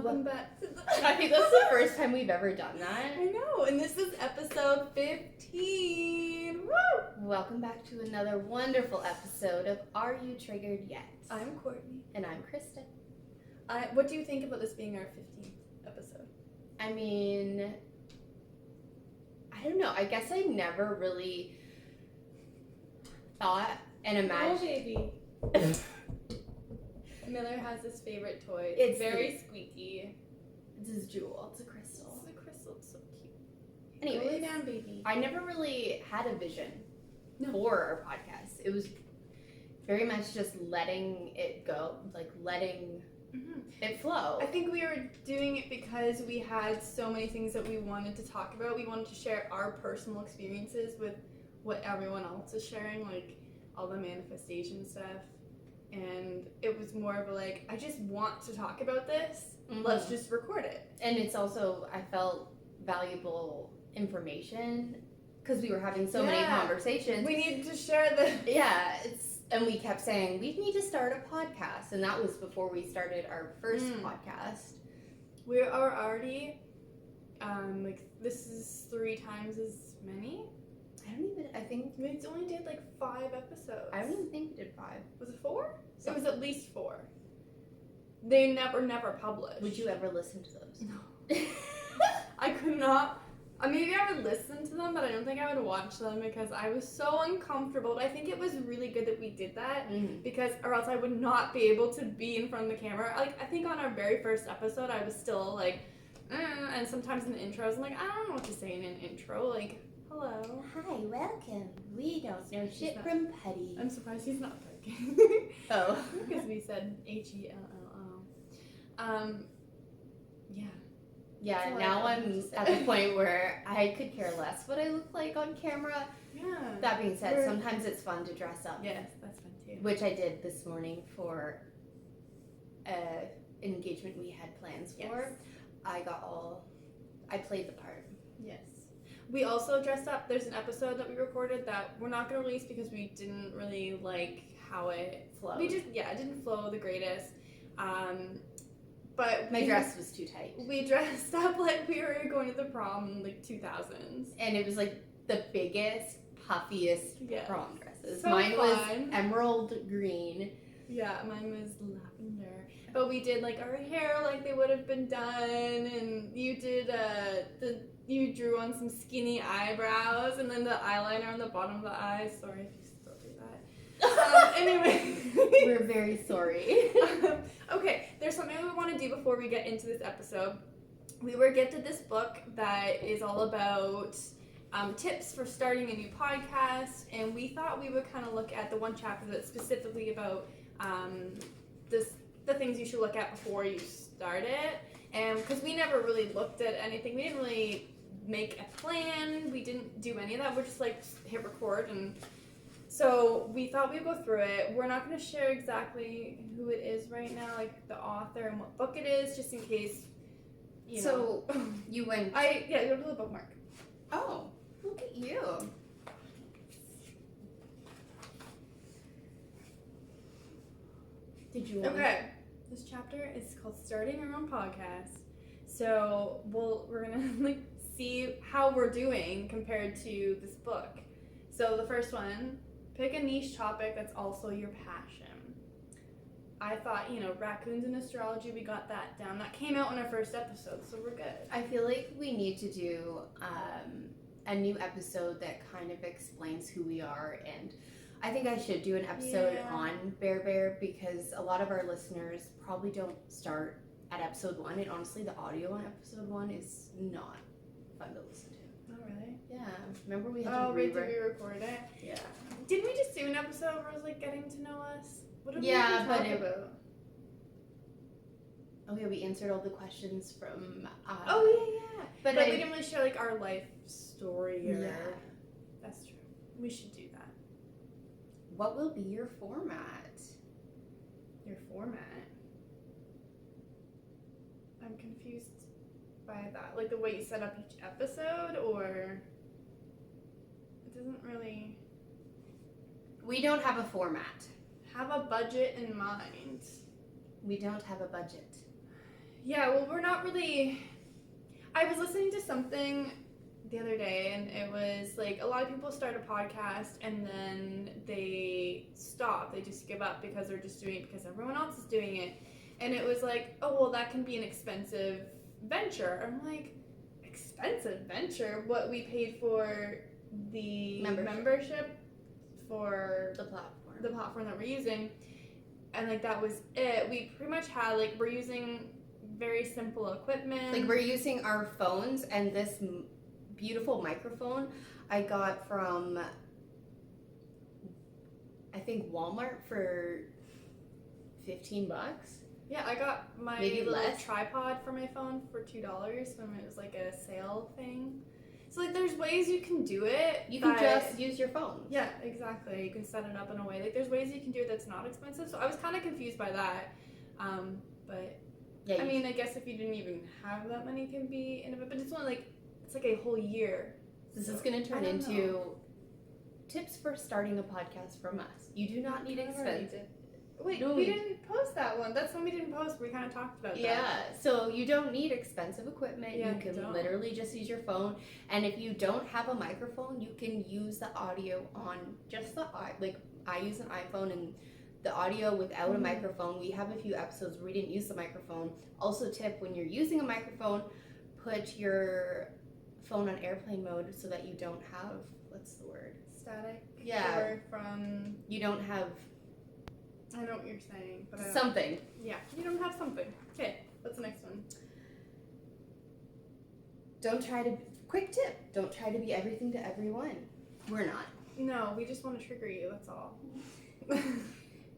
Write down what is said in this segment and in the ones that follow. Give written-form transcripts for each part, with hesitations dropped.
Welcome back to the... I think that's the first time we've ever done that. I know, and this is episode 15. Woo! Welcome back to another wonderful episode of Are You Triggered Yet? I'm Courtney. And I'm Kristen. What do you think about this being our 15th episode? I mean, I don't know. I guess I never really thought and imagined. Oh, baby. Miller has his favorite toy. It's very squeaky. It's his jewel. It's a crystal. It's a crystal. It's so cute. Anyways, Go lay down, baby. I never really had a vision for our podcast. It was very much just letting it go, like letting it flow. I think we were doing it because we had so many things that we wanted to talk about. We wanted to share our personal experiences with what everyone else is sharing, like all the manifestation stuff. And it was more of a like, I just want to talk about this. Let's just record it. And it's also, I felt valuable information because we were having so many conversations. We needed to share the... Yeah, and we kept saying, we need to start a podcast. And that was before we started our first podcast. We are already, this is 3 times as many. I think We only did like 5 episodes. I don't even think we did 5. Was it 4? It was at least 4. They never published. Would you ever listen to those? No. I could not. Maybe I would listen to them, but I don't think I would watch them because I was so uncomfortable. But I think it was really good that we did that because, or else I would not be able to be in front of the camera. Like, I think on our very first episode, I was still like, and sometimes in the intros, I'm like, I don't know what to say in an intro. Like, hello. Hi, welcome. We don't know shit from Putty. I'm surprised he's not parking. Oh. Because we said Helloo. Yeah. Yeah, now I'm at the point where I could care less what I look like on camera. Yeah. That being said, sometimes it's fun to dress up. Yes, that's fun too. Which I did this morning for an engagement we had plans for. Yes. I played the part. Yes. We also dressed up. There's an episode that we recorded that we're not going to release because we didn't really like how it flowed. It didn't flow the greatest. But my dress was too tight. We dressed up like we were going to the prom in like 2000s. And it was like the biggest, puffiest prom dresses. So mine was fun. Emerald green. Yeah, mine was lavender. But we did like our hair like they would have been done, and you did you drew on some skinny eyebrows and then the eyeliner on the bottom of the eyes. Sorry if you still do that. Anyway. We're very sorry. Okay, there's something we want to do before we get into this episode. We were gifted this book that is all about tips for starting a new podcast, and we thought we would kind of look at the one chapter that's specifically about the things you should look at before you start it. And because we never really looked at anything, we didn't really make a plan, we didn't do any of that, we're just like hit record, and so we thought we'd go through it. We're not going to share exactly who it is right now, like the author and what book it is, just in case, you know. So, you went... go to the bookmark. Oh, look at you. Did you want... Okay. This chapter is called Starting Our Own Podcast. So we're gonna like see how we're doing compared to this book. So the first one, pick a niche topic that's also your passion. I thought, raccoons and astrology, we got that down. That came out in our first episode, so we're good. I feel like we need to do a new episode that kind of explains who we are, and I think I should do an episode on Bear because a lot of our listeners probably don't start at episode 1, and honestly the audio on episode 1 is not fun to listen to. Oh, really? Yeah. Remember we had to did we record it? Yeah. Didn't we just do an episode where it was like getting to know us? What did we talk about? Oh yeah, we answered all the questions from yeah. But we I didn't really share like our life story or That's true. We should do that. What will be your format? Your format? I'm confused by that. Like the way you set up each episode, or it doesn't really... We don't have a format. Have a budget in mind. We don't have a budget. Yeah, well, we're not really. I was listening to something the other day, and it was like a lot of people start a podcast and then they stop. They just give up because they're just doing it because everyone else is doing it. And it was like, oh, well, that can be an expensive venture. I'm like, expensive venture? What we paid for the membership for the platform. The platform that we're using. And like that was it. We pretty much had like we're using very simple equipment. Like we're using our phones and this beautiful microphone I got from I think Walmart for $15. Yeah, I got my Maybe little less. tripod for my phone for $2 when it was like a sale thing. So like there's ways you can do it. You can just use your phone. Yeah, exactly. You can set it up in a way. Like there's ways you can do it that's not expensive. So I was kind of confused by that. But Yeah, I mean, I guess if you didn't even have that money, it can be in it. But it's only like it's like a whole year. This is going to turn into tips for starting a podcast from us. You do not need expensive. Wait, we didn't post that one. That's one we didn't post. We kind of talked about that. Yeah, so you don't need expensive equipment. Yeah, you can literally just use your phone. And if you don't have a microphone, you can use the audio on just the like I use an iPhone and the audio without a microphone. We have a few episodes where we didn't use the microphone. Also, tip when you're using a microphone, put your phone on airplane mode so that you don't have what's the word? Static. Yeah. Or from you don't have. I know what you're saying, but something. Yeah, you don't have something. Okay, what's the next one? Quick tip, don't try to be everything to everyone. We're not. No, we just want to trigger you, that's all.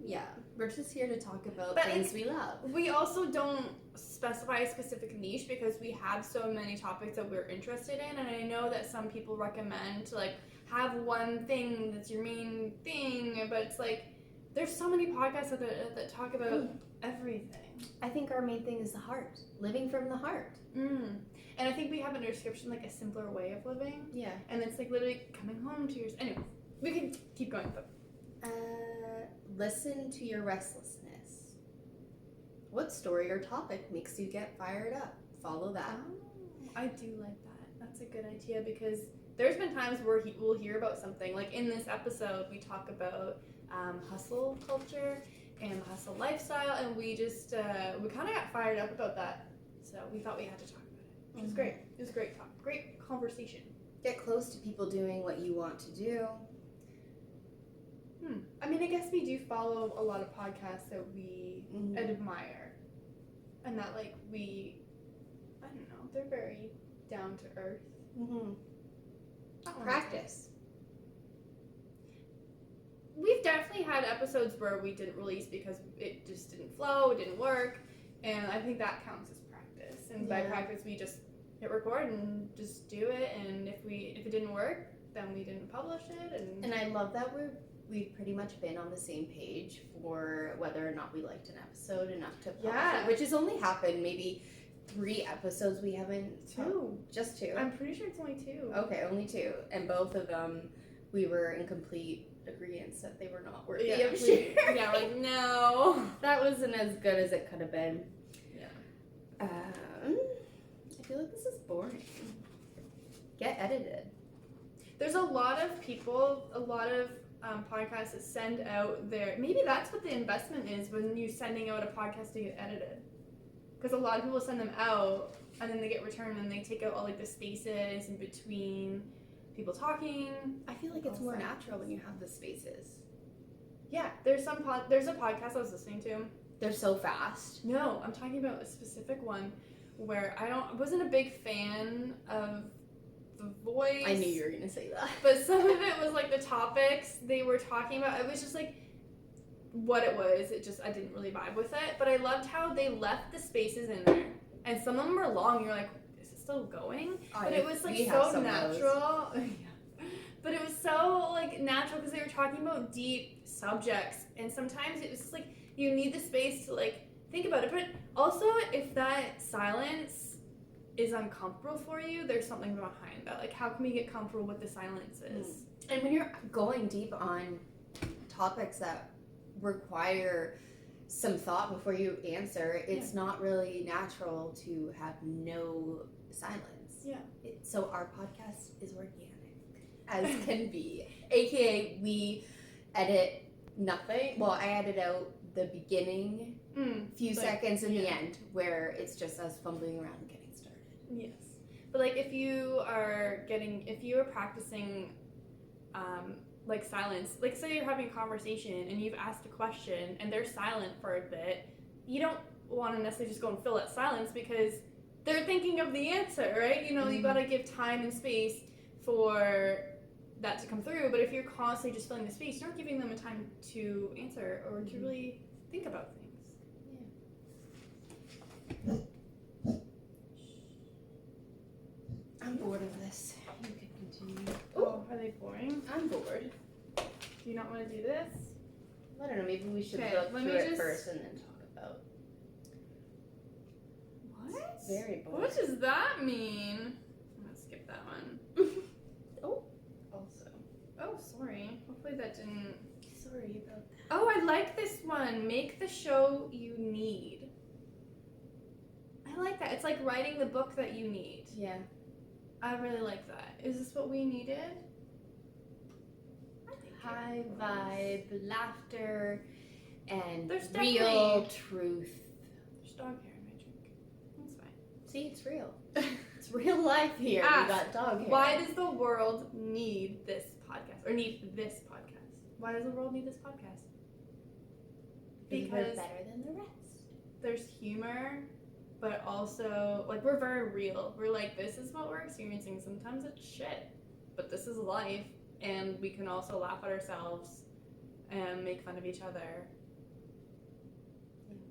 Yeah, we're just here to talk about but things we love. We also don't specify a specific niche because we have so many topics that we're interested in, and I know that some people recommend to like have one thing that's your main thing, but it's like there's so many podcasts that talk about everything. I think our main thing is the heart. Living from the heart. And I think we have in our description like a simpler way of living. Yeah. And it's like literally coming home to yours. Anyway, we can keep going. But listen to your restlessness. What story or topic makes you get fired up? Follow that. Oh, I do like that. That's a good idea because there's been times where we'll hear about something. Like in this episode, we talk about hustle culture and hustle lifestyle, and we just we kind of got fired up about that, so we thought we had to talk about it, which was great. It was a great talk, great conversation. Get close to people doing what you want to do. I mean, I guess we do follow a lot of podcasts that we admire, and that like I don't know, they're very down to earth. Practice. We've definitely had episodes where we didn't release because it just didn't flow, it didn't work, and I think that counts as practice. And by practice, we just hit record and just do it. And if it didn't work, then we didn't publish it. And I love that we've pretty much been on the same page for whether or not we liked an episode enough to publish it, which has only happened maybe 3 episodes. We haven't 2, just 2. I'm pretty sure it's only 2. Okay, only 2, and both of them we were in complete agreement that they were not worthy of sharing. Yeah, like no, that wasn't as good as it could have been. Yeah. I feel like this is boring. Get edited. There's a lot of people, a lot of podcasts that send out their. Maybe that's what the investment is when you're sending out a podcast to get edited. Because a lot of people send them out and then they get returned and they take out all like the spaces in between people talking. I feel like it's more natural when you have the spaces. Yeah, there's a podcast I was listening to. They're so fast. No, I'm talking about a specific one where I wasn't a big fan of the voice. I knew you were gonna say that. But some of it was like the topics they were talking about. It was just like what it was. I didn't really vibe with it. But I loved how they left the spaces in there. And some of them were long. You're like, is it still going? But it was like so natural. But it was so like natural because they were talking about deep subjects. And sometimes it was just like you need the space to like think about it. But also if that silence is uncomfortable for you, there's something behind that. Like how can we get comfortable with the silences? And when you're going deep on topics that require some thought before you answer. It's not really natural to have no silence. Yeah. So our podcast is organic as can be. AKA we edit nothing. Well, I edit out the beginning few seconds in the end where it's just us fumbling around and getting started. Yes. But like if you are practicing like silence, like say you're having a conversation and you've asked a question and they're silent for a bit, you don't want to necessarily just go and fill that silence because they're thinking of the answer, right? You know, you gotta give time and space for that to come through. But if you're constantly just filling the space, you're not giving them a time to answer or to really think about things. Yeah. I'm bored of this. You can continue. Oh, are they boring? I'm bored. Do you not want to do this? I don't know, maybe we should Okay, look let through me it just- first and then talk about What? It's very boring. What does that mean? I'm gonna skip that one. Also. Oh, sorry. Hopefully that didn't... Sorry about that. Oh, I like this one. Make the show you need. I like that. It's like writing the book that you need. Yeah. I really like that. Is this what we needed? I think High vibe, laughter, and There's real definitely- truth. There's dog hair in my drink. That's fine. See, it's real. It's real life here. Ask, We got dog hair. Why does the world need this podcast? Or need this podcast? Why does the world need this podcast? Because we're Because better than the rest. there's humor, but also, like, we're very real. We're like, this is what we're experiencing. Sometimes it's shit, but this is life. And we can also laugh at ourselves and make fun of each other.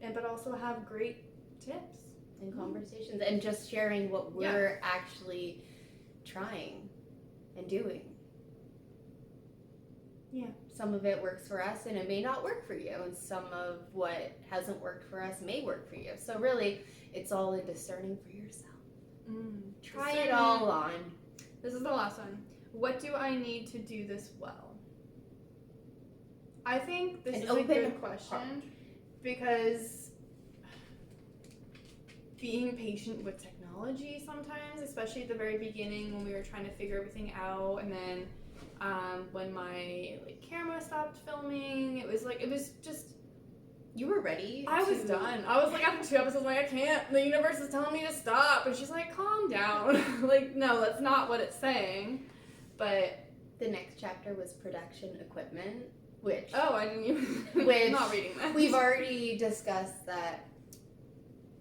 And but also have great tips. And conversations. And just sharing what we're actually trying and doing. Yeah. Some of it works for us and it may not work for you. And some of what hasn't worked for us may work for you. So really, it's all in discerning for yourself. Try it all on. This is the last one. What do I need to do this well? I think this An is a open good question because being patient with technology sometimes, especially at the very beginning when we were trying to figure everything out, and then when my camera stopped filming, it was just. You were ready. I was done. I was like, after 2 episodes, like, I can't. The universe is telling me to stop. And she's like, calm down. Like, no, that's not what it's saying. But The next chapter was production equipment, which I didn't even. Which not reading that. we've already discussed that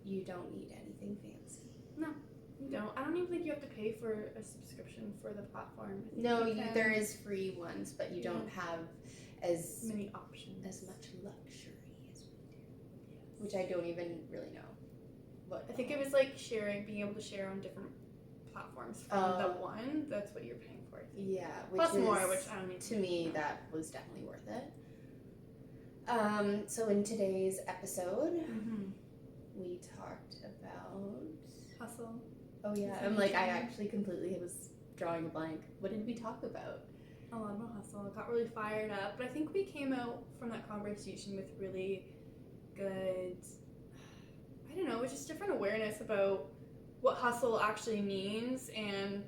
you don't need anything fancy. You don't. I don't even think you have to pay for a subscription for the platform. I think No, you can. there is free ones, but you don't have as many options. as much luxury as we do, which I don't even really know. What I think it was like being able to share on different platforms from the one. That's what you're paying for. I think. Yeah, which Plus is, more, which I don't need to me that was definitely worth it. So in today's episode, we talked about Hustle. Oh yeah, I'm like I actually completely was drawing a blank. What did we talk about? A lot about hustle. I got really fired up, but I think we came out from that conversation with really good, I don't know, just different awareness about what hustle actually means. And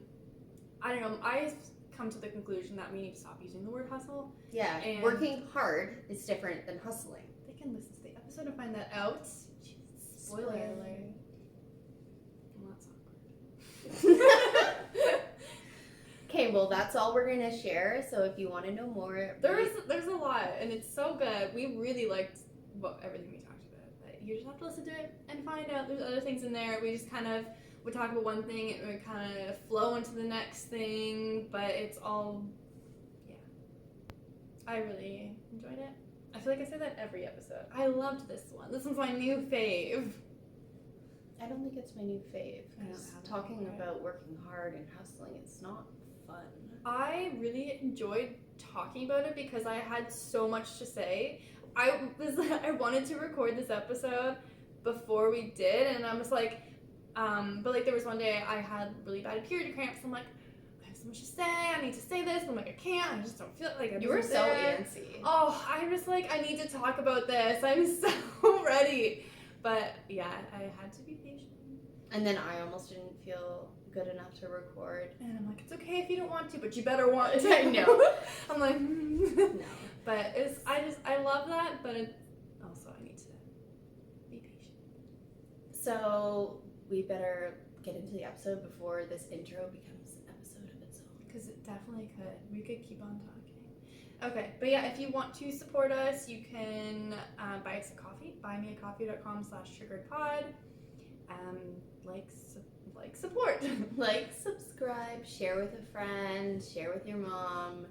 I don't know, I've come to the conclusion that we need to stop using the word hustle. Yeah, And- working hard is different than hustling. They can listen to the episode and find that out. Spoiler alert. Well, that's awkward. Okay, well that's all we're gonna share. So if you want to know more, There's a lot, and it's so good. We really liked everything we talked about, but you just have to listen to it and find out. There's other things in there. We just kind of would talk about one thing, and we kind of flow into the next thing, but it's all, I really enjoyed it. I feel like I say that every episode. I loved this one. This one's my new fave. I don't think it's my new fave. I don't 'Cause have it, talking right? about working hard and hustling, it's not fun. I really enjoyed talking about it because I had so much to say. I wanted to record this episode before we did, and I was like, but like there was one day I had really bad period cramps. I'm like, I have so much to say. I need to say this. I'm like, I can't. I just don't feel like You were so antsy. Oh, I'm just like, I need to talk about this. I'm so ready. But yeah, I had to be patient. And then I almost didn't feel good enough to record. And I'm like, it's okay if you don't want to, but you better want to. I know. I'm like, No. But I love that, but also I need to be patient. So we better get into the episode before this intro becomes an episode of its own. Because it definitely could. We could keep on talking. Okay, but yeah, if you want to support us, you can buy us a coffee. buymeacoffee.com/triggeredpod. Support. Like, subscribe, share with a friend, share with your mom.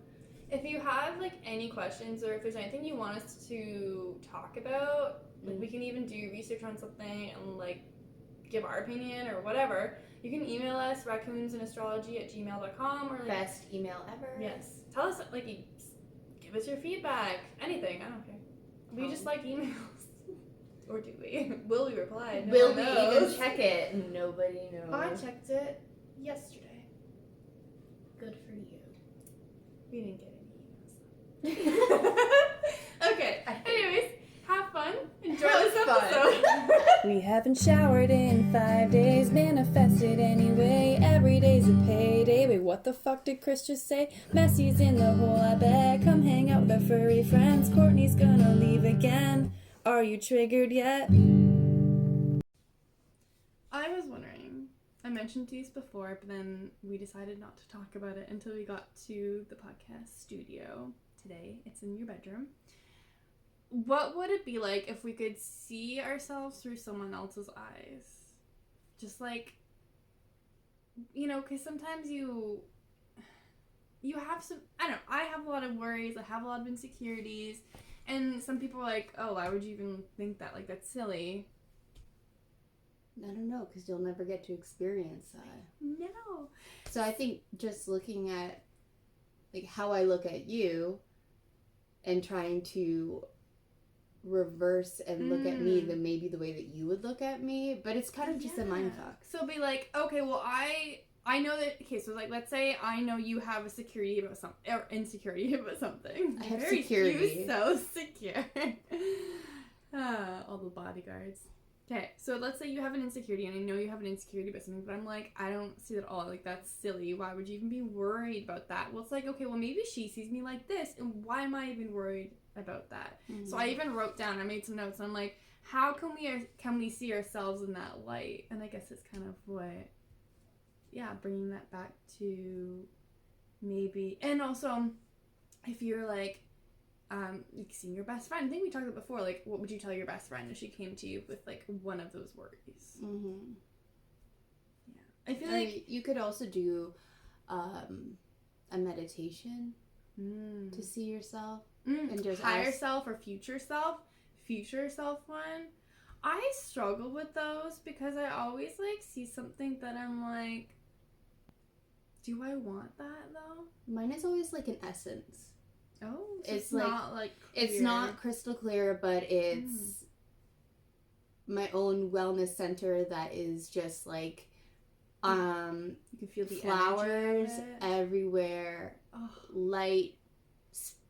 If you have like any questions or if there's anything you want us to talk about, like we can even do research on something and like give our opinion or whatever, you can email us raccoonsinastrology@gmail.com or like, best email ever. Yes. Tell us like give us your feedback. Anything. I don't care. We just like emails. Or do we? Will we reply? No Will one we knows. even check it? Nobody knows. I checked it yesterday. Good for you. We didn't get any emails. Okay. Anyways, have fun. Enjoy this episode. We haven't showered in 5 days, manifested anyway. Every day's a payday. Wait, what the fuck did Kris just say? Messi's in the hole, I bet. Come hang out with our furry friends. Courtney's gonna leave again. Are you triggered yet? I was wondering, I mentioned these before, but then we decided not to talk about it until we got to the podcast studio today. It's in your bedroom. What would it be like if we could see ourselves through someone else's eyes? Just like, because sometimes you have some, I don't know, I have a lot of worries, I have a lot of insecurities, and some people are like, oh, why would you even think that? Like, that's silly. I don't know, because you'll never get to experience that. No. So I think just looking at, like, how I look at you and trying to reverse and look at me then maybe the way that you would look at me, but it's kind of just a mind fuck. So be like, okay, well, I know that, okay, so like, let's say I know you have a security about something, or insecurity about something. I have Very security. Cute, so secure. All the bodyguards. Okay, so let's say you have an insecurity, and I know you have an insecurity about something, but I'm like, I don't see that at all. Like, that's silly. Why would you even be worried about that? Well, it's like, okay, well, maybe she sees me like this, and why am I even worried about that? Mm-hmm. So I even wrote down, I made some notes, and I'm like, how can we see ourselves in that light? And I guess it's kind of what, bringing that back to maybe, and also, if you're like seeing your best friend, I think we talked about it before, like, what would you tell your best friend if she came to you with like one of those worries? Mm-hmm. Yeah, I feel like you could also do a meditation to see yourself and just higher self or future self one. I struggle with those because I always like see something that I'm like, do I want that though? Mine is always like an essence. Oh, so it's not like clear. It's not crystal clear, but it's my own wellness center that is just like you can feel the flowers everywhere, light,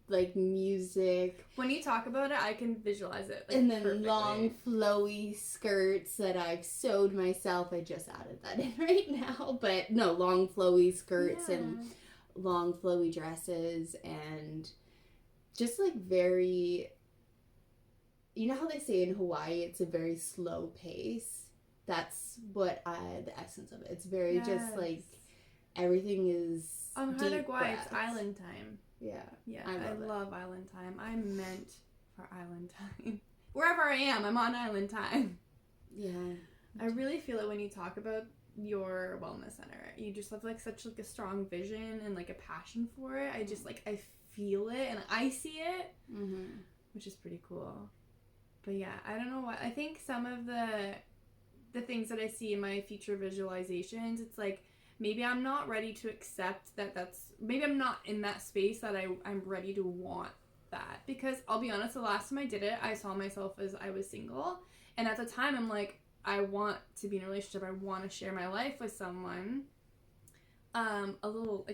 like music. When you talk about it, I can visualize it. Like, and then perfectly. Long flowy skirts that I've sewed myself. I just added that in right now, but no, long flowy skirts and long flowy dresses, and just like very, you know how they say in Hawaii it's a very slow pace? That's what the essence of it. It's very just like everything is on deep Hawaii, it's breaths. island time. Yeah. I love island time. I'm meant for island time. Wherever I am, I'm on island time. Yeah. I really feel it when you talk about your wellness center. You just have like such like a strong vision and like a passion for it. I just like, I feel it and I see it, which is pretty cool. But yeah, I don't know what, I think some of the things that I see in my future visualizations, it's like, maybe I'm not ready to accept maybe I'm not in that space that I'm ready to want that. Because I'll be honest, the last time I did it, I saw myself as I was single. And at the time, I'm like, I want to be in a relationship. I want to share my life with someone. a little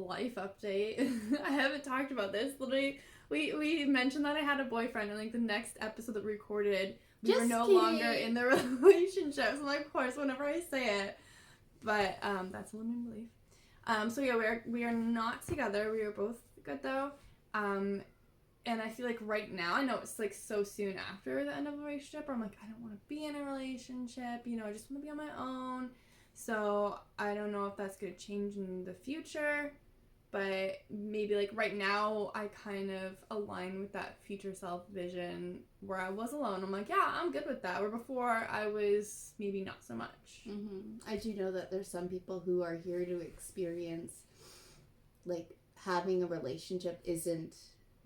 life update. I haven't talked about this. Literally, we mentioned that I had a boyfriend, and like the next episode that we recorded, we were no longer in the relationship. So like, of course, whenever I say it, but that's a limiting belief. So yeah, we are not together. We are both good though. And I feel like right now, I know it's like so soon after the end of a relationship, where I'm like, I don't want to be in a relationship. You know, I just want to be on my own. So I don't know if that's going to change in the future, but maybe like right now I kind of align with that future self vision where I was alone. I'm like, yeah, I'm good with that. Where before I was maybe not so much. I do know that there's some people who are here to experience, like, having a relationship isn't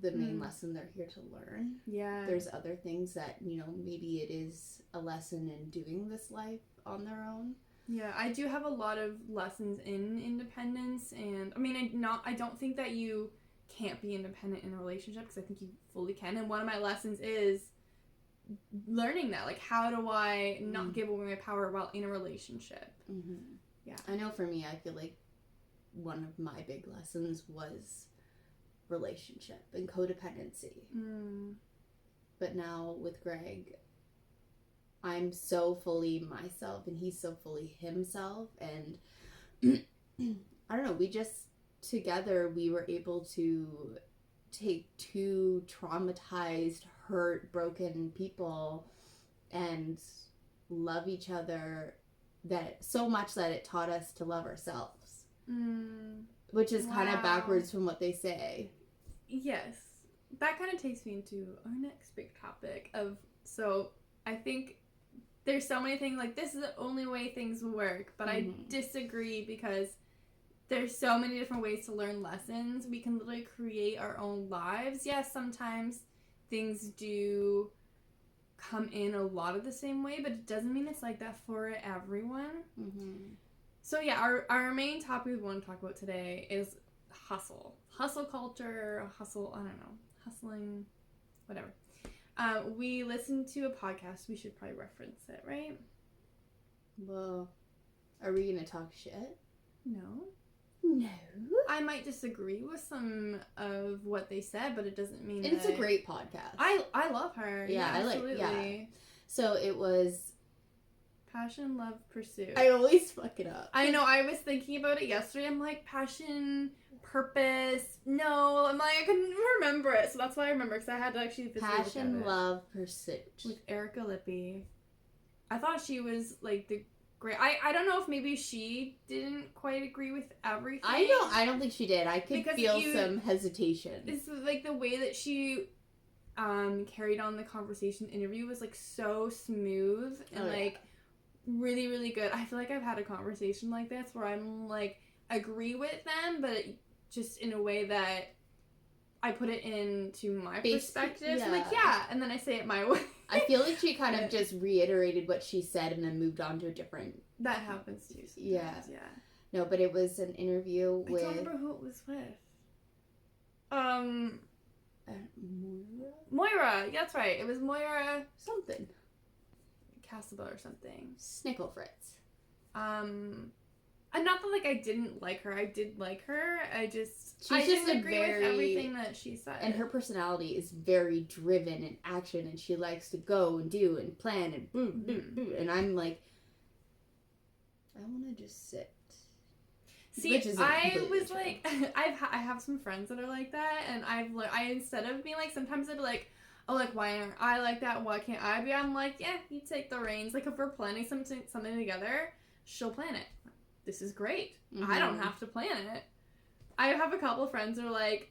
the main lesson they're here to learn. Yeah. There's other things that, you know, maybe it is a lesson in doing this life on their own. Yeah, I do have a lot of lessons in independence, and I mean, I don't think that you can't be independent in a relationship, because I think you fully can. And one of my lessons is learning that, like, how do I not give away my power while in a relationship? Yeah, I know for me, I feel like one of my big lessons was relationship and codependency. But now with Greg, I'm so fully myself and he's so fully himself, and I don't know, we just together we were able to take two traumatized, hurt, broken people and love each other that so much that it taught us to love ourselves, which is kind of backwards from what they say. Yes, that kind of takes me into our next big topic of, so I think there's so many things, like, this is the only way things work, but I disagree, because there's so many different ways to learn lessons. We can literally create our own lives. Yes, sometimes things do come in a lot of the same way, but it doesn't mean it's like that for everyone. So yeah, our main topic we want to talk about today is hustle culture, I don't know, hustling, whatever. We listened to a podcast. We should probably reference it, right? Well, are we gonna talk shit? No. I might disagree with some of what they said, but it doesn't mean it's a great podcast. I love her. Yeah, absolutely. I like. Yeah. So it was Passion, Love, Pursuit. I always fuck it up. I know. I was thinking about it yesterday. I'm like, passion, purpose. No, I'm like, I couldn't remember it, so that's why I remember, because I had to actually Passion, Love, Pursuit with Erica Lippy. I thought she was like the great. I don't know if maybe she didn't quite agree with everything. I don't think she did. I could feel some hesitation. It's like the way that she carried on the conversation interview was like so smooth and really, really good. I feel like I've had a conversation like this where I'm like agree with them, but just in a way that I put it into my perspective. Yeah. So like, yeah, and then I say it my way. I feel like she kind of just reiterated what she said and then moved on to a different... That happens too sometimes, yeah. No, but it was an interview with... I don't remember who it was with. Moira, that's right. It was Moira... something. Castle or something. Snickle Fritz. And not that like I didn't like her. I did like her. I just didn't agree with everything that she said. And her personality is very driven in action, and she likes to go and do and plan and boo. And I'm like, I want to just sit. See, I was true. Like, I have some friends that are like that, and I instead of being like, sometimes I'd be like, oh, like, why aren't I like that? Why can't I be? I'm like, yeah, you take the reins. Like, if we're planning something together, she'll plan it. This is great. I don't have to plan it. I have a couple friends who are like,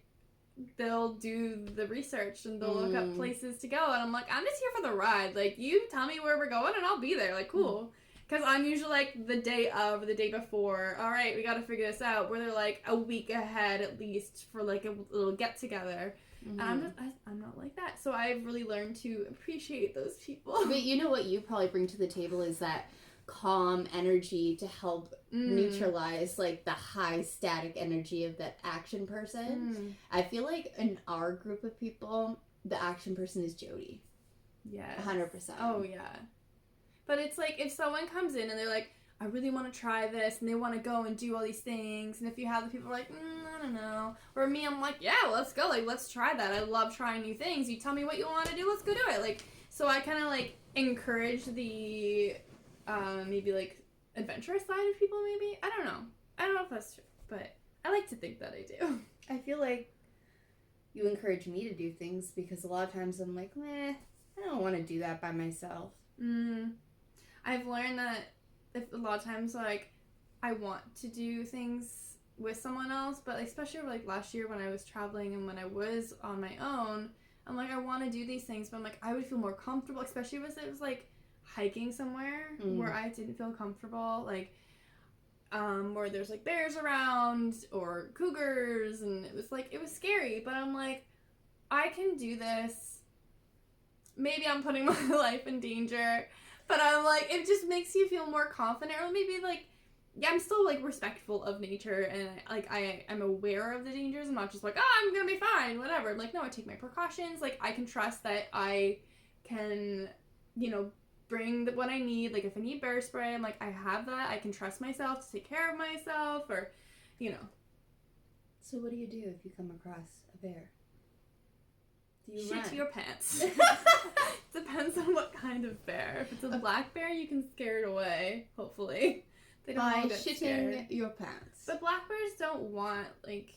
they'll do the research and they'll look up places to go, and I'm like, I'm just here for the ride. Like, you tell me where we're going and I'll be there. Like, cool. Because I'm usually like the day of or the day before, all right, we got to figure this out. Where they're like a week ahead at least for like a little get together. And I'm not like that. So I've really learned to appreciate those people. But you know what you probably bring to the table is that calm energy to help neutralize like the high static energy of that action person. I feel like in our group of people, the action person is Jody. Yeah. 100%. Oh yeah. But it's like if someone comes in and they're like, I really want to try this, and they want to go and do all these things. And if you have the people who are like, I don't know. Or me, I'm like, yeah, let's go. Like, let's try that. I love trying new things. You tell me what you want to do, let's go do it. Like, so I kind of, like, encourage the, maybe, like, adventurous side of people, maybe. I don't know if that's true, but I like to think that I do. I feel like you encourage me to do things because a lot of times I'm like, I don't want to do that by myself. I've learned that if a lot of times, like, I want to do things with someone else, but especially, like, last year when I was traveling and when I was on my own, I'm like, I want to do these things, but I'm like, I would feel more comfortable, especially if it was, like, hiking somewhere where I didn't feel comfortable, like, where there's, like, bears around or cougars, and it was scary, but I'm like, I can do this. Maybe I'm putting my life in danger, but I'm like, it just makes you feel more confident, or maybe, like, yeah, I'm still, like, respectful of nature, and, like, I'm aware of the dangers. I'm not just like, I'm gonna be fine, whatever. I'm like, no, I take my precautions. Like, I can trust that I can, bring what I need. Like, if I need bear spray, I'm like, I have that. I can trust myself to take care of myself, or, So what do you do if you come across a bear? Do you shit run? your pants. Depends on what kind of bear. If it's a black bear, you can scare it away, hopefully. They don't all By get shitting scared. your pants. But black bears don't want, like,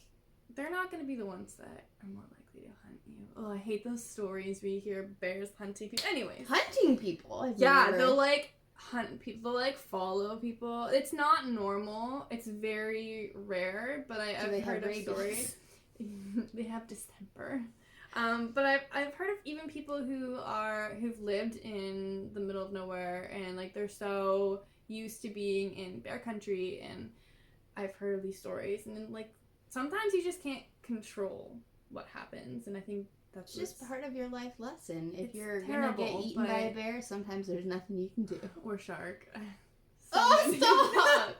they're not going to be the ones that are more likely to hunt you. Oh, I hate those stories where you hear bears hunting people. Anyways. Hunting people? They'll, like, hunt people. They'll, like, follow people. It's not normal. It's very rare, but I've heard of stories. They have distemper. But I've heard of even people who've lived in the middle of nowhere, and, like, they're so used to being in bear country, and I've heard of these stories, and then, like, sometimes you just can't control what happens, and I think that's just part of your life lesson. If you're terrible, gonna get eaten by a bear, sometimes there's nothing you can do. Or shark. Stop!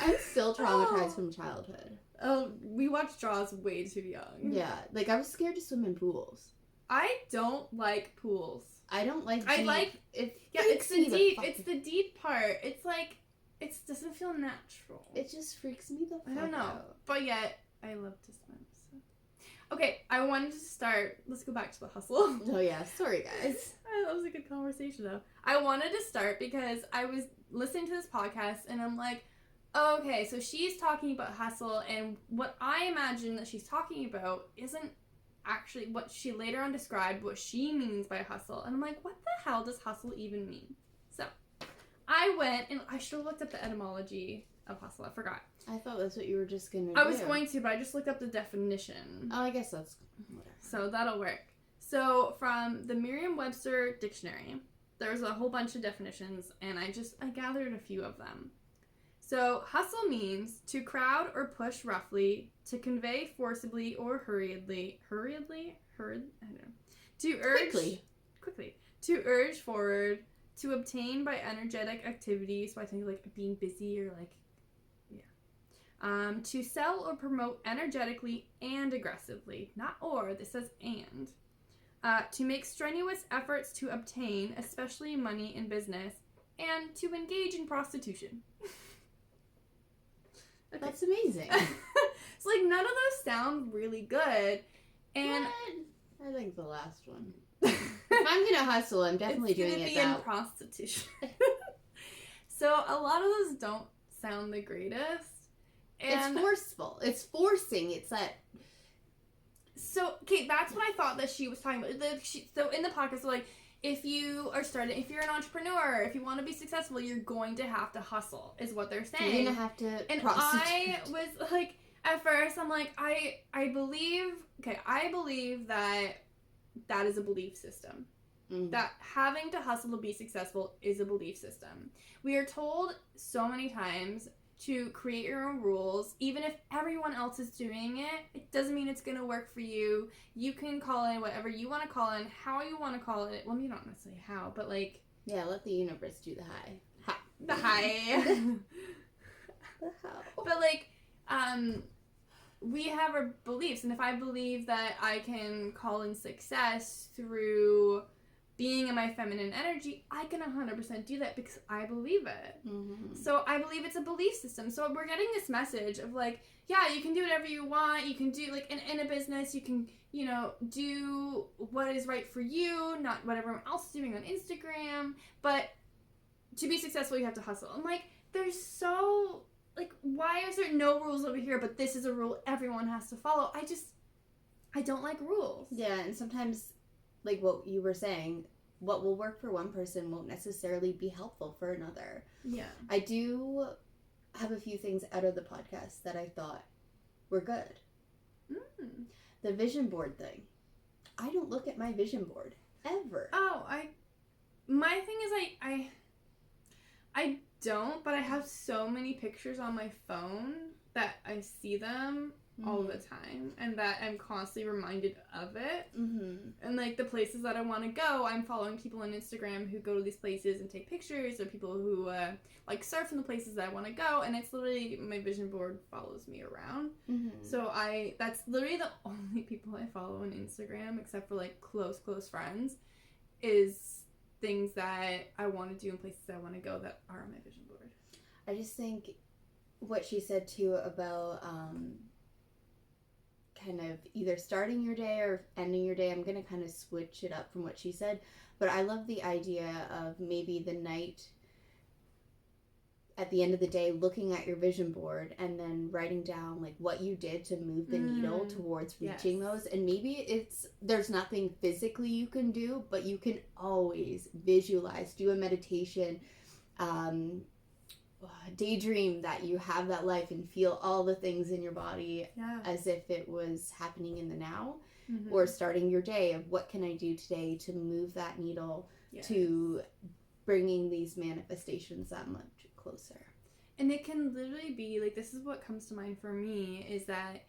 I'm still traumatized from childhood. Oh, we watched Jaws way too young. Yeah, like, I was scared to swim in pools. I don't like pools. I don't like deep. It's the deep part. It's like, it doesn't feel natural. It just freaks me the fuck I don't know. out. But yet, I love to swim. So. Okay, I wanted to start. Let's go back to the hustle. Oh, yeah. Sorry, guys. That was a good conversation, though. I wanted to start because I was listening to this podcast, and I'm like, oh, okay, so she's talking about hustle, and what I imagine that she's talking about isn't actually what she later on described what she means by hustle. And I'm like, what the hell does hustle even mean? So I went, and I should have looked up the etymology of hustle. I forgot. I thought that's what you were just gonna do. I was going to, but I just looked up the definition. Oh, I guess that's whatever. So that'll work. So from the Merriam-Webster dictionary, there's a whole bunch of definitions, and I gathered a few of them. So, hustle means to crowd or push roughly, to convey forcibly or hurriedly, I don't know, to urge, quickly, to urge forward, to obtain by energetic activity, so I think, like, being busy or, like, to sell or promote energetically and aggressively, not or, this says and, to make strenuous efforts to obtain, especially money in business, and to engage in prostitution. Okay. That's amazing. So, like, none of those sound really good. And I think the last one. If I'm gonna hustle, I'm definitely doing it in prostitution. So a lot of those don't sound the greatest. And it's forceful. It's forcing. It's that. So, okay, that's what I thought that she was talking about. So in the podcast, so, like, if you're an entrepreneur, if you want to be successful, you're going to have to hustle, is what they're saying. You're gonna have to and prostitute. I was like, at first, I'm like, I believe that is a belief system. Mm-hmm. That having to hustle to be successful is a belief system. We are told so many times to create your own rules. Even if everyone else is doing it, it doesn't mean it's going to work for you. You can call it whatever you want to call it, how you want to call it. Well, you don't necessarily how, but, like... Yeah, let the universe do the high. Ha. The high. The how. But, like, we have our beliefs, and if I believe that I can call in success through being in my feminine energy, I can 100% do that because I believe it. Mm-hmm. So I believe it's a belief system. So we're getting this message of like, yeah, you can do whatever you want. You can do, like, in a business, you can, you know, do what is right for you, not what everyone else is doing on Instagram. But to be successful, you have to hustle. I'm like, there's so, like, why is there no rules over here, but this is a rule everyone has to follow? I don't like rules. Yeah, and sometimes, like what you were saying, what will work for one person won't necessarily be helpful for another. Yeah. I do have a few things out of the podcast that I thought were good. Mm. The vision board thing. I don't look at my vision board ever. Oh, my thing is I don't, but I have so many pictures on my phone that I see them all the time, and that I'm constantly reminded of it. Mm-hmm. And like the places that I want to go, I'm following people on Instagram who go to these places and take pictures, or people who like surf in the places that I want to go, and it's literally, my vision board follows me around. Mm-hmm. So that's literally the only people I follow on Instagram, except for like close friends, is things that I want to do and places I want to go that are on my vision board. I just think what she said too about kind of either starting your day or ending your day, I'm going to kind of switch it up from what she said, but I love the idea of maybe the night at the end of the day looking at your vision board and then writing down like what you did to move the needle towards reaching those. And maybe there's nothing physically you can do, but you can always visualize, do a meditation, daydream that you have that life and feel all the things in your body as if it was happening in the now. Mm-hmm. Or starting your day of what can I do today to move that needle to bringing these manifestations that much closer. And it can literally be like, this is what comes to mind for me, is that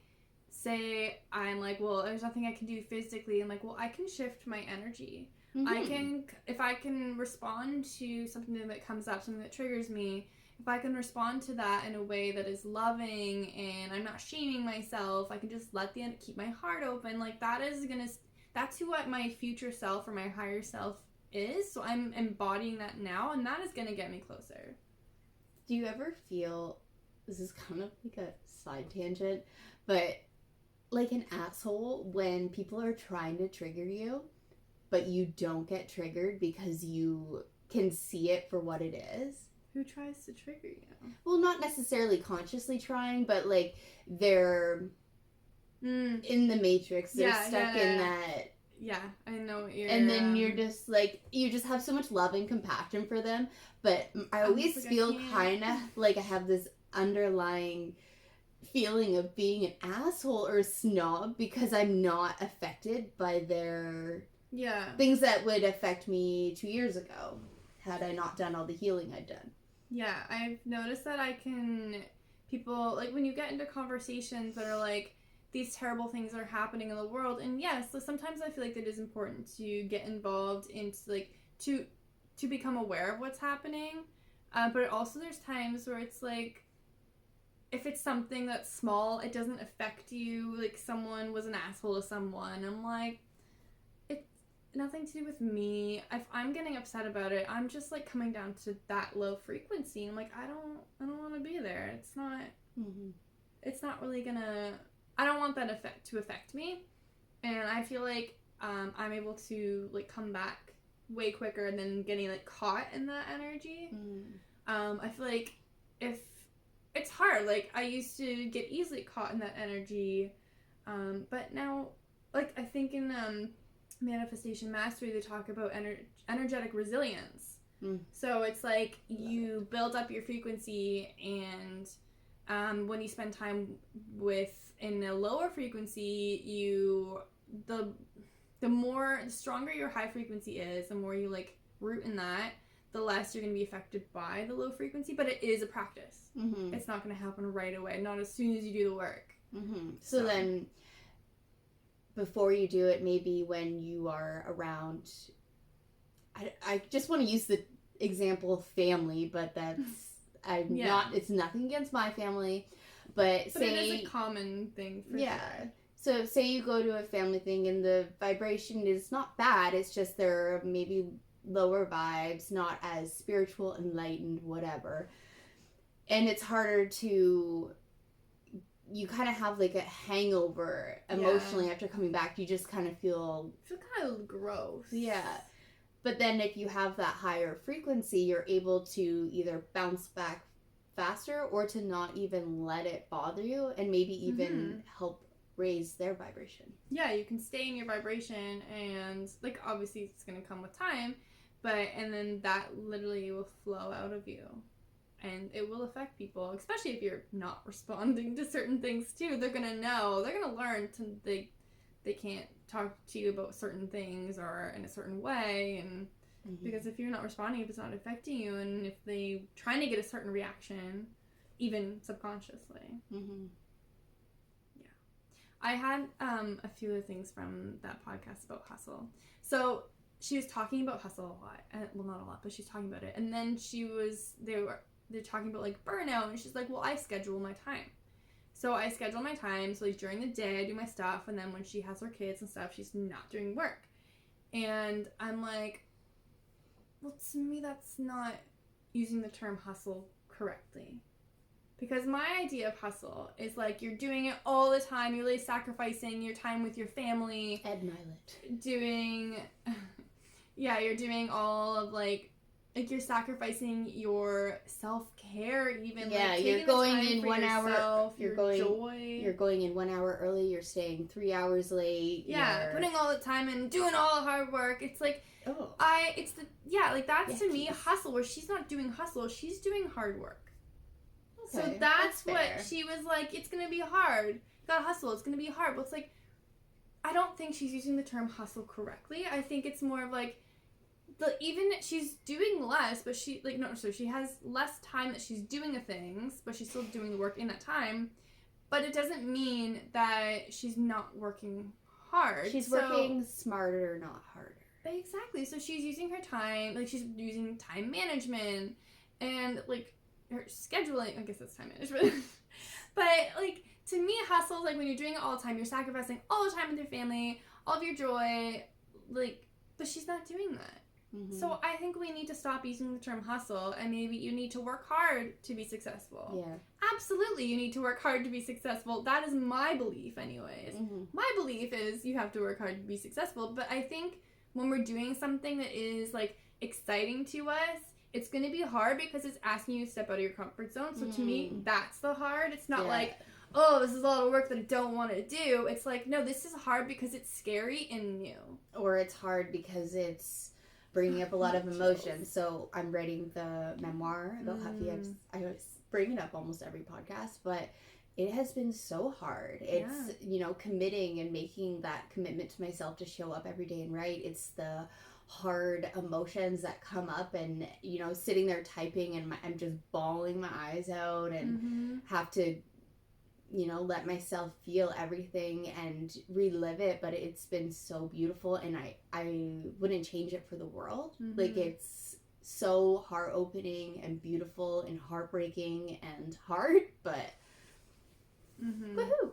say I'm like, well, there's nothing I can do physically. I'm like, well, I can shift my energy. Mm-hmm. If I can respond to something that comes up, something that triggers me, if I can respond to that in a way that is loving and I'm not shaming myself, I can just keep my heart open. Like that's who my future self or my higher self is. So I'm embodying that now, and that is going to get me closer. Do you ever feel, this is kind of like a side tangent, but like an asshole when people are trying to trigger you, but you don't get triggered because you can see it for what it is? Who tries to trigger you? Well, not necessarily consciously trying, but like they're in the matrix. They're stuck in that. Yeah, I know what you're... And then you're just like, you just have so much love and compassion for them. But I always feel kind of like I have this underlying feeling of being an asshole or a snob because I'm not affected by their things that would affect me 2 years ago had I not done all the healing I'd done. Yeah, I've noticed that people, like when you get into conversations that are like, these terrible things are happening in the world, and yes, so sometimes I feel like it is important to get involved into like, to become aware of what's happening, but also there's times where it's like, if it's something that's small, it doesn't affect you, like someone was an asshole to someone, I'm like, nothing to do with me. If I'm getting upset about it, I'm just like coming down to that low frequency. I'm like, I don't want to be there. It's not it's not really gonna, I don't want that to affect me. And I feel like I'm able to like come back way quicker than getting like caught in that energy. I feel like if it's hard, like I used to get easily caught in that energy, but now, like I think in Manifestation Mastery, they talk about energetic resilience. So it's like you build up your frequency, and when you spend time in a lower frequency, the stronger your high frequency is, the more you like root in that, the less you're going to be affected by the low frequency. But it is a practice. It's not going to happen right away, not as soon as you do the work. So then, before you do it, maybe when you are around, I just want to use the example of family, but it's nothing against my family, but say it is a common thing for sure. So say you go to a family thing and the vibration is not bad, it's just there are maybe lower vibes, not as spiritual, enlightened, whatever. And it's harder to, you kind of have like a hangover emotionally after coming back. You just kind of feel kind of gross. Yeah. But then if you have that higher frequency, you're able to either bounce back faster or to not even let it bother you and maybe even help raise their vibration. Yeah, you can stay in your vibration, and like obviously it's going to come with time, and then that literally will flow out of you. And it will affect people, especially if you're not responding to certain things too. They're going to know, they're going to learn they can't talk to you about certain things or in a certain way, and because if you're not responding, if it's not affecting you, and if they trying to get a certain reaction, even subconsciously. Yeah, I had a few of the things from that podcast about hustle. So she was talking about hustle a lot, well, not a lot, but she's talking about it, and then they're talking about like burnout, and she's like, well, I schedule my time. So I schedule my time, so like during the day I do my stuff, and then when she has her kids and stuff, she's not doing work. And I'm like, well, to me that's not using the term hustle correctly. Because my idea of hustle is like you're doing it all the time, you're really sacrificing your time with your family. Ed Milet. You're doing all of like you're sacrificing your self-care, even you're going in 1 hour yourself, you're going in 1 hour early, you're staying 3 hours late, putting all the time in, doing all the hard work. It's like that's to me hustle, where she's not doing hustle, she's doing hard work. Okay, so that's what she was like, it's gonna be hard, you gotta hustle, it's gonna be hard. But it's like, I don't think she's using the term hustle correctly. I think it's more of like, even she's doing less, but she has less time that she's doing the things, but she's still doing the work in that time. But it doesn't mean that she's not working hard. She's working smarter, not harder. Exactly. So she's using her time, like she's using time management and like her scheduling. I guess that's time management. But like to me, hustle is like when you're doing it all the time, you're sacrificing all the time with your family, all of your joy, but she's not doing that. So I think we need to stop using the term hustle, and maybe you need to work hard to be successful. Yeah. Absolutely, you need to work hard to be successful. That is my belief anyways. My belief is you have to work hard to be successful, but I think when we're doing something that is like exciting to us, it's going to be hard because it's asking you to step out of your comfort zone. So to me, that's the hard. It's not like, oh, this is a lot of work that I don't want to do. It's like, no, this is hard because it's scary and new. Or it's hard because it's bringing up a lot of emotions. So I'm writing the memoir about Huffy. I bring it up almost every podcast, but it has been so hard. It's, committing and making that commitment to myself to show up every day and write. It's the hard emotions that come up, and, sitting there typing and I'm just bawling my eyes out and have to, let myself feel everything and relive it. But it's been so beautiful, and I wouldn't change it for the world. Like, it's so heart-opening and beautiful and heartbreaking and hard, but woohoo.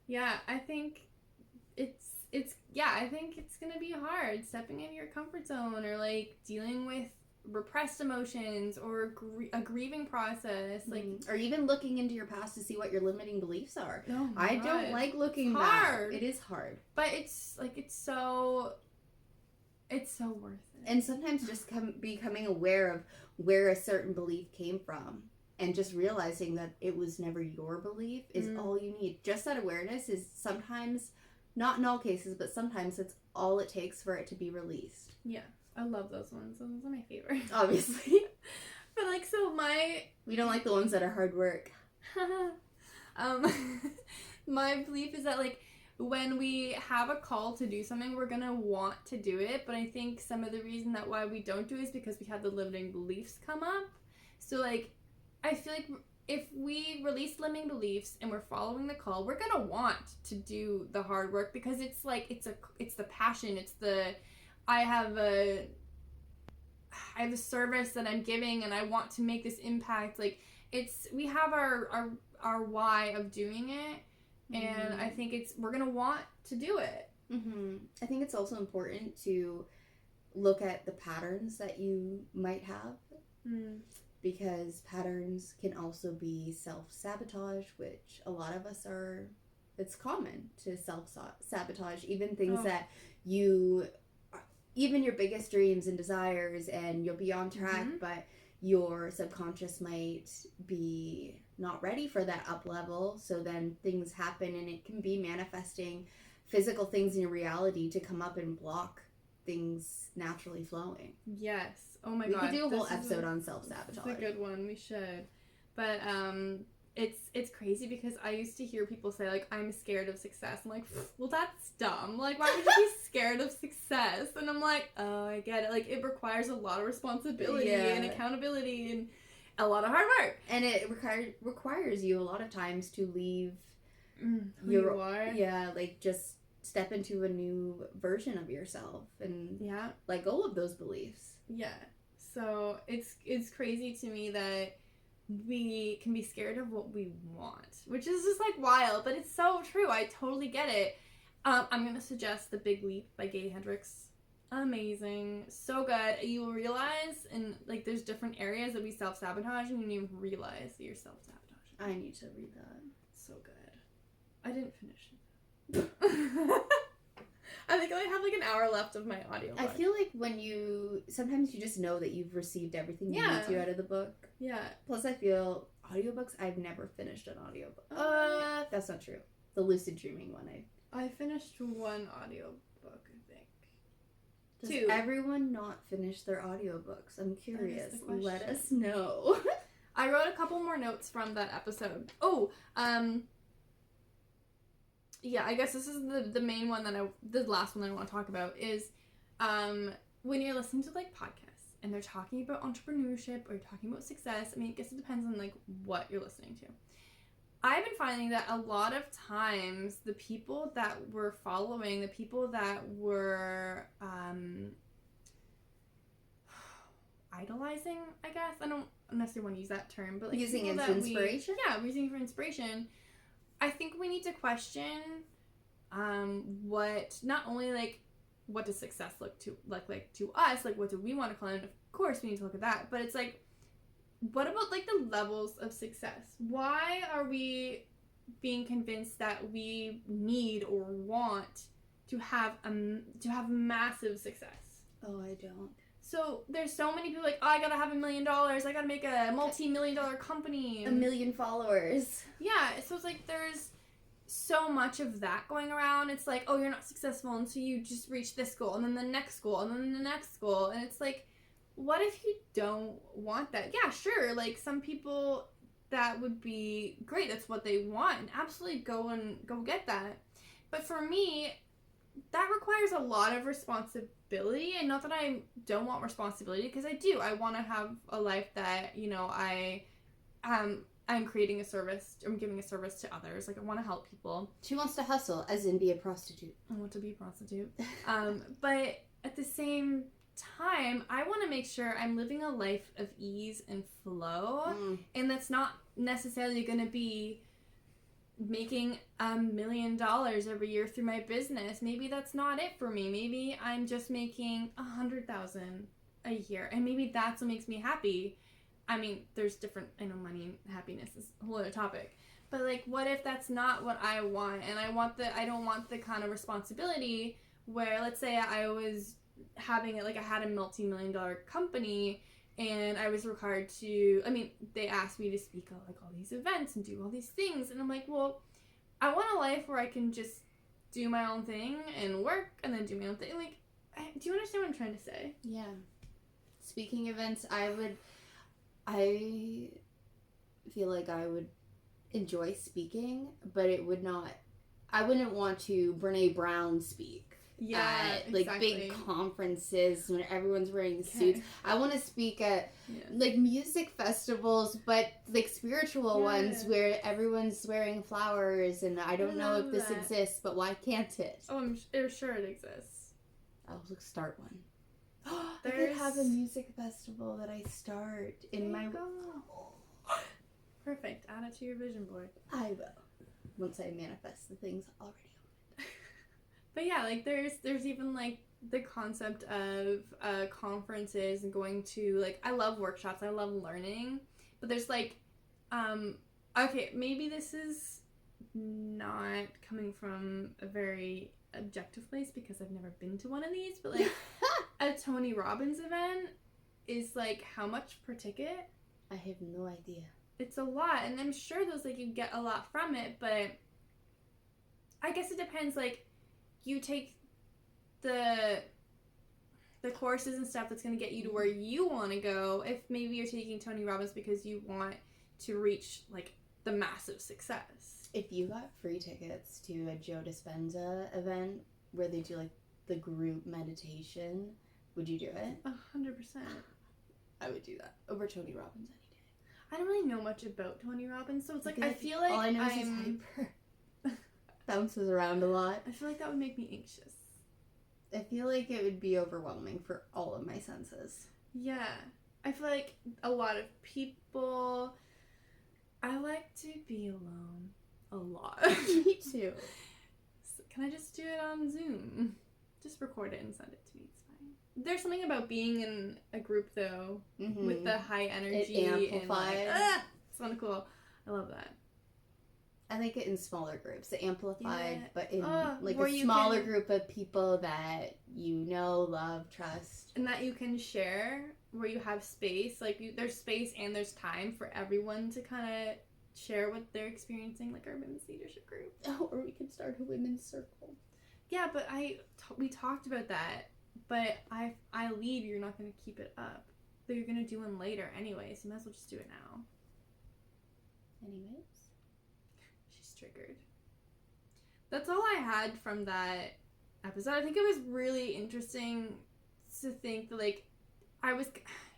Yeah, I think I think it's gonna be hard stepping into your comfort zone, or like dealing with repressed emotions, or a grieving process, like or even looking into your past to see what your limiting beliefs are. Oh my I God. don't like looking it's back. Hard. It is hard, but it's so worth it. And sometimes just becoming aware of where a certain belief came from, and just realizing that it was never your belief is all you need. Just that awareness is sometimes, not in all cases, but sometimes it's all it takes for it to be released. Yeah. I love those ones. Those are my favorite. Obviously. But like, we don't like the ones that are hard work. My belief is that like when we have a call to do something, we're gonna want to do it. But I think some of the reason that why we don't do it is because we have the limiting beliefs come up. So like, I feel like if we release limiting beliefs and we're following the call, we're gonna want to do the hard work, because it's like it's the passion, it's the I have a service that I'm giving and I want to make this impact. Like, we have our why of doing it, And I think we're going to want to do it. Mm-hmm. I think it's also important to look at the patterns that you might have. Because patterns can also be self-sabotage, which a lot of us are. It's common to self-sabotage, even things that even your biggest dreams and desires, and you'll be on track, but your subconscious might be not ready for that up level. So then things happen, and it can be manifesting physical things in your reality to come up and block things naturally flowing. Yes. Oh my God. We God. could do a whole episode on self-sabotage. It's a good one. We should. But it's crazy because I used to hear people say, like, I'm scared of success. I'm like, well, that's dumb. Like, why would you be scared of success? And I'm like, oh, I get it. Like, it requires a lot of responsibility and accountability and a lot of hard work. And it requires you a lot of times to leave who you are. Yeah, like, just step into a new version of yourself and let go of those beliefs. Yeah. So it's crazy to me that we can be scared of what we want, which is just like wild, but it's so true. I totally get it. I'm gonna suggest The Big Leap by Gay Hendricks. Amazing, so good. You will realize, and like, there's different areas that we self-sabotage, and you don't even realize that you're self-sabotaging. I need to read that. So good. I didn't finish it. I think I have like an hour left of my audiobook. I feel like sometimes you just know that you've received everything you need to out of the book. Yeah. Plus, I feel audiobooks, I've never finished an audiobook. That's not true. The lucid dreaming one, I finished one audiobook, I think. Does everyone not finish their audiobooks? I'm curious. Let us know. I wrote a couple more notes from that episode. Yeah, I guess this is the main one the last one that I want to talk about is when you're listening to like podcasts and they're talking about entrepreneurship or talking about success. I mean, I guess it depends on like what you're listening to. I've been finding that a lot of times the people that we're following, the people that we're idolizing, I guess. I don't necessarily want to use that term, but like using it as inspiration? We're using it for inspiration. I think we need to question what, not only like what does success look to like to us, like what do we want to climb? Of course we need to look at that, but it's like, what about like the levels of success? Why are we being convinced that we need or want to have massive success? Oh, I don't. So there's so many people like, oh, I gotta have $1 million, I gotta make a multi-million-dollar company, 1 million followers. Yeah, so it's like there's so much of that going around. It's like, oh, you're not successful until you just reach this goal, and then the next goal, and then the next goal, and it's like, what if you don't want that? Yeah, sure, like some people that would be great, that's what they want, and absolutely go get that. But for me, that requires a lot of responsibility, and not that I don't want responsibility, because I do. I want to have a life that, you know, I'm creating a service, I'm giving a service to others. Like, I want to help people. She wants to hustle, as in be a prostitute. I want to be a prostitute. But at the same time, I want to make sure I'm living a life of ease and flow, and that's not necessarily going to be making $1 million every year through my business. Maybe that's not it for me. Maybe I'm just making $100,000 a year, and maybe that's what makes me happy. I mean, there's different, I know money and happiness is a whole other topic, but like, what if that's not what I want, and I don't want the kind of responsibility where, let's say I was having it, like I had a multi-million-dollar company, and I was required to, I mean, they asked me to speak at like all these events and do all these things, and I'm like, well, I want a life where I can just do my own thing and work and then do my own thing. Like, do you understand what I'm trying to say? Yeah. Speaking events, I feel like I would enjoy speaking, but I wouldn't want to Brene Brown speak. Yeah, at, like, big conferences when everyone's wearing suits. I want to speak at like music festivals, but like spiritual ones where everyone's wearing flowers, and I don't know if this exists, but why can't it? Oh, I'm sure it exists. I'll start one. I could have a music festival that I start in my... Perfect. Add it to your vision board. I will. once I manifest the things already. But yeah, like there's even like the concept of conferences and going to like, I love workshops, I love learning, but there's like okay, maybe this is not coming from a very objective place because I've never been to one of these, but like a Tony Robbins event is like how much per ticket? I have no idea. It's a lot, and I'm sure those like you get a lot from it, but I guess it depends. Like, you take the courses and stuff that's going to get you to where you want to go. If maybe you're taking Tony Robbins because you want to reach like the massive success. If you got free tickets to a Joe Dispenza event where they do like the group meditation, would you do it? 100%. I would do that over Tony Robbins any day. I don't really know much about Tony Robbins, so it's like I feel like all I know is he's hyper. Bounces around a lot. I feel like that would make me anxious. I feel like it would be overwhelming for all of my senses. Yeah. I feel like a lot of people... I like to be alone a lot. Me too. So can I just do it on Zoom? Just record it and send it to me. It's fine. There's something about being in a group, though, with the high energy. It amplifies. And like, it's kind of cool. I love that. I like it in smaller groups. It amplified, Yeah. but in like where a you smaller can- group of people that you know, love, trust. And that you can share, where you have space. Like, there's space and there's time for everyone to kind of share what they're experiencing, like our women's leadership group. Oh, or we could start a women's circle. Yeah, but we talked about that. But I leave, you're not going to keep it up. But you're going to do one later anyway, so you might as well just do it now. Anyways. She's triggered. That's all I had from that episode. I think it was really interesting to think that, like,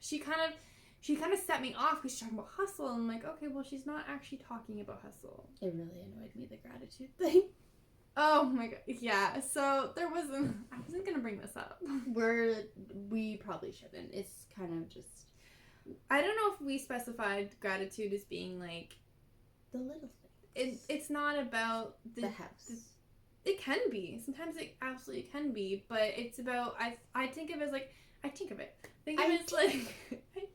she kind of set me off because she's talking about hustle, and I'm like, okay, well, she's not actually talking about hustle. It really annoyed me, the gratitude thing. Oh my god, yeah. So I wasn't gonna bring this up. We probably shouldn't. It's kind of just... I don't know if we specified gratitude as being like the little things. It's not about the house. It can be. Sometimes it absolutely can be, but it's about I think of it as like I think of it. Think of it as like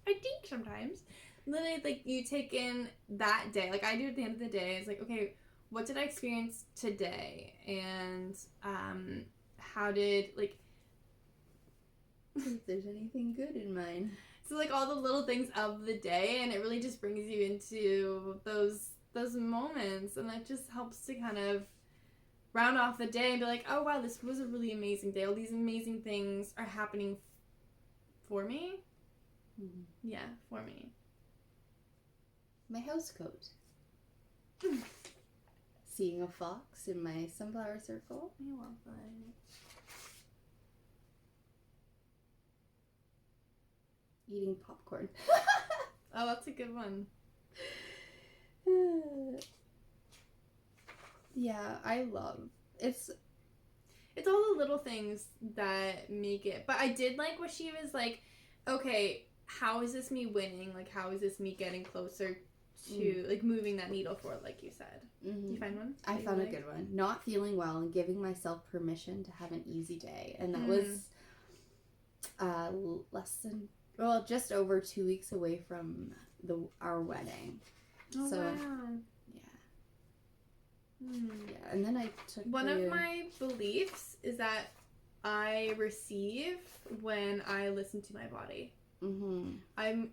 I think sometimes. Literally, like, you take in that day. Like I do at the end of the day. It's like, okay, what did I experience today? And how did, like... If there's anything good in mine. So, like, all the little things of the day, and it really just brings you into those moments, and that just helps to kind of round off the day and be like, oh, wow, this was a really amazing day. All these amazing things are happening for me. Mm-hmm. Yeah, for me. My house coat. Seeing a fox in my sunflower circle. I love that. Eating popcorn. Oh, that's a good one. Yeah, I love it's all the little things that make it. But I did like what she was like, okay, how is this me winning? Like, how is this me getting closer to, like, moving that needle forward, like you said. Mm-hmm. You find one? I found a good one. Not feeling well and giving myself permission to have an easy day. And that was just over 2 weeks away from our wedding. Oh, so, wow. Yeah, and then I took one of my beliefs is that I receive when I listen to my body. Mm-hmm.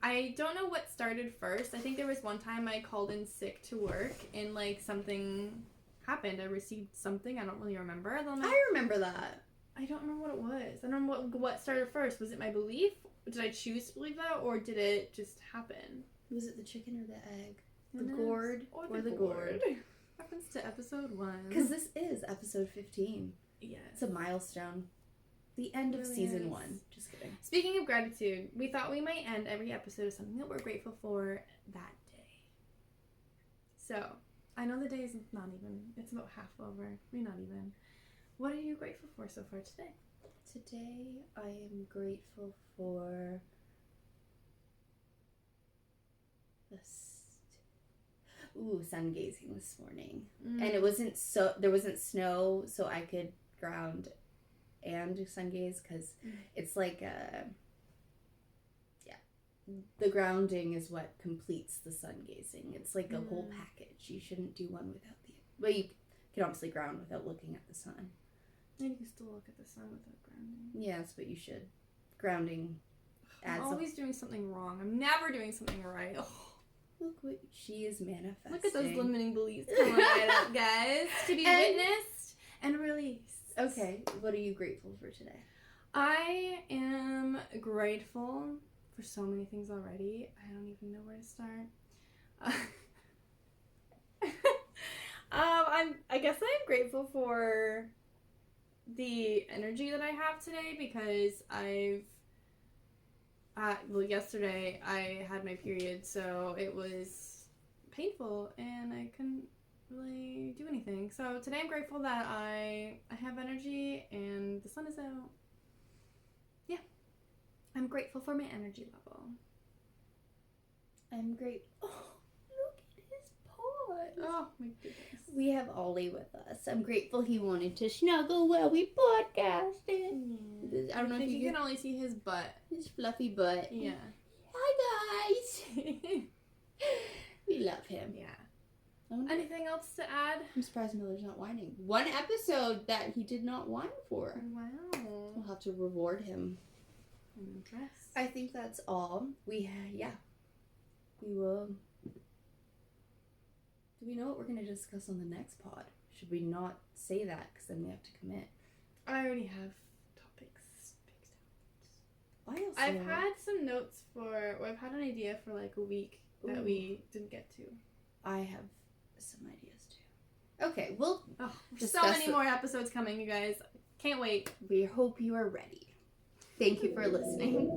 I don't know what started first. I think there was one time I called in sick to work and, like, something happened. I received something. I don't really remember. I remember that. I don't remember what it was. I don't know what started first. Was it my belief? Did I choose to believe that, or did it just happen? Was it the chicken or the egg? The Goodness. gourd or the gourd? Reference to episode 1. Because this is episode 15. Yes. It's a milestone. The end of Really season is. 1. Just kidding. Speaking of gratitude, we thought we might end every episode with something that we're grateful for that day. So, I know the day is not even, it's about half over. Maybe not even. What are you grateful for so far today? Today, I am grateful for sun gazing this morning. And it wasn't there wasn't snow, so I could ground and sun gaze, because it's like the grounding is what completes the sun gazing. It's like a whole package. You shouldn't do one without the well, you can obviously ground without looking at the sun. And you can still look at the sun without grounding. Yes, but you should. Grounding adds I'm always doing something wrong. I'm never doing something right. Oh. Look what she is manifesting. Look at those limiting beliefs coming right up, guys. To be witnessed and released. Okay, what are you grateful for today? I am grateful for so many things already. I don't even know where to start. I guess I'm grateful for the energy that I have today, because yesterday I had my period, so it was painful and I couldn't really do anything. So today I'm grateful that I have energy and the sun is out. Yeah. I'm grateful for my energy level. I'm great. Oh, look at his paws. Oh my goodness. We have Ollie with us. I'm grateful he wanted to snuggle while we podcasted. Yeah. I don't know if if you can only see his butt. his fluffy butt. Yeah. Hi guys. We love him. Yeah. Anything else to add? I'm surprised Miller's not whining. One episode that he did not whine for. Wow. We'll have to reward him. I'm impressed. I think that's all. We will. Do we know what we're going to discuss on the next pod? Should we not say that, because then we have to commit? I already have topics picked out. I also... I've had some notes I've had an idea for like a week that we didn't get to. I have some ideas too. Okay, we'll so many more episodes coming, you guys. Can't wait. We hope you are ready. Thank you for listening.